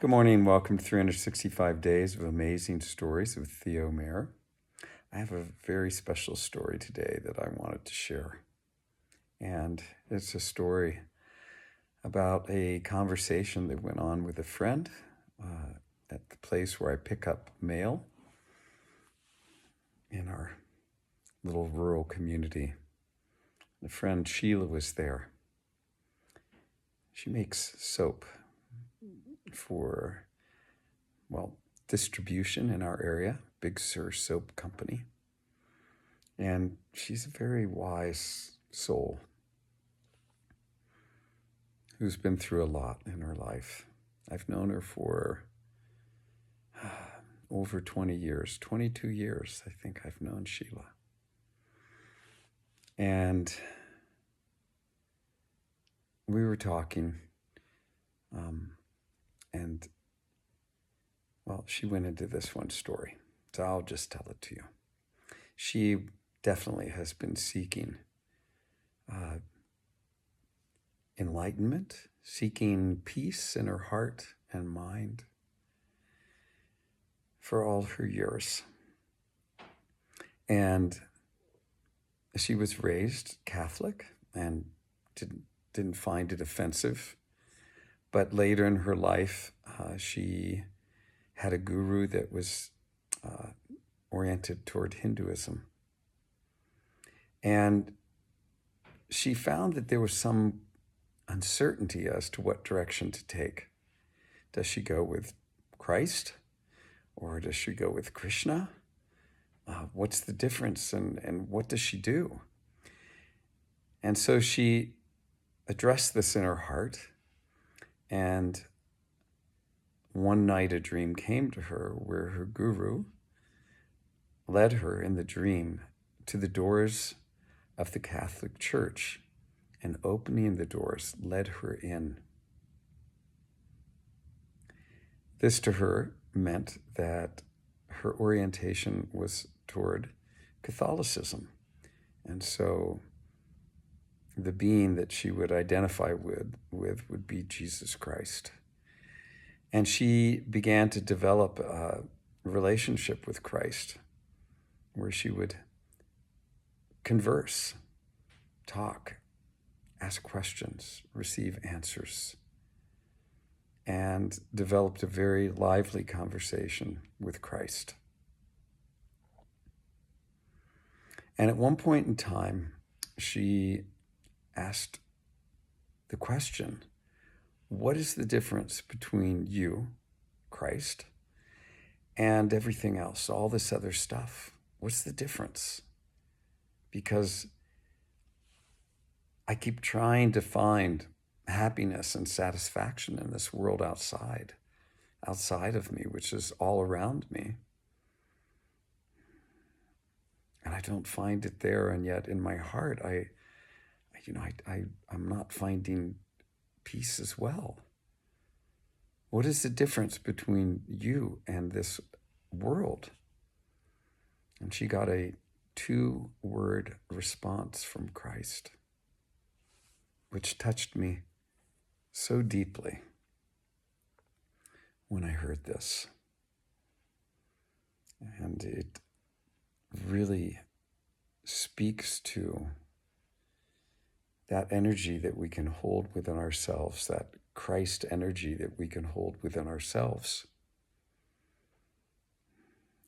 Good morning. Welcome to 365 Days of Amazing Stories with Theo Mayer. I have a very special story today that I wanted to share. And it's a story about a conversation that went on with a friend at the place where I pick up mail in our little rural community. The friend Sheila was there. She makes soap for, distribution in our area, Big Sur Soap Company. And she's a very wise soul who's been through a lot in her life. I've known her for over 20 years, 22 years, I think I've known Sheila. And we were talking, she went into this one story, so I'll just tell it to you. She definitely has been seeking enlightenment, seeking peace in her heart and mind for all her years. And she was raised Catholic and didn't find it offensive. But later in her life, she had a guru that was oriented toward Hinduism. And she found that there was some uncertainty as to what direction to take. Does she go with Christ or does she go with Krishna? What's the difference and what does she do? And so she addressed this in her heart, and one night a dream came to her where her guru led her in the dream to the doors of the Catholic Church, and opening the doors led her in. This to her meant that her orientation was toward Catholicism. And so the being that she would identify with would be Jesus Christ. And she began to develop a relationship with Christ where she would converse, talk, ask questions, receive answers, and developed a very lively conversation with Christ. And at one point in time, she asked the question, what is the difference between you, Christ, and everything else, all this other stuff? What's the difference? Because I keep trying to find happiness and satisfaction in this world outside of me, which is all around me. And I don't find it there, and yet in my heart, I'm not finding peace as well. What is the difference between you and this world? And she got a 2-word response from Christ, which touched me so deeply when I heard this. And it really speaks to that energy that we can hold within ourselves, that Christ energy that we can hold within ourselves.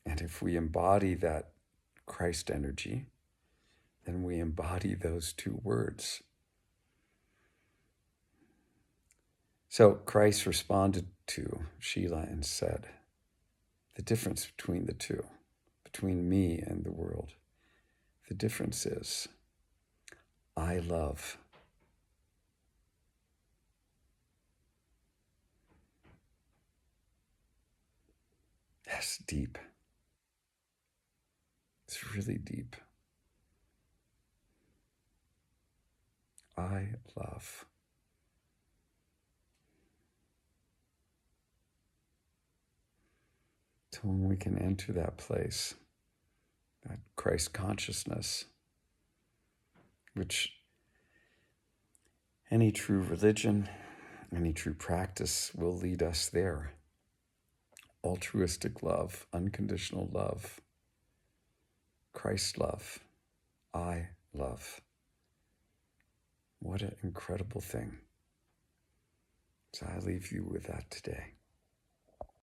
And if we embody that Christ energy, then we embody those 2 words. So Christ responded to Sheila and said, the difference between the two, between me and the world, the difference is I love. That's deep. It's really deep. I love. So when we can enter that place, that Christ consciousness, which any true religion, any true practice will lead us there. altruistic love, unconditional love, Christ love, I love. What an incredible thing. So I leave you with that today.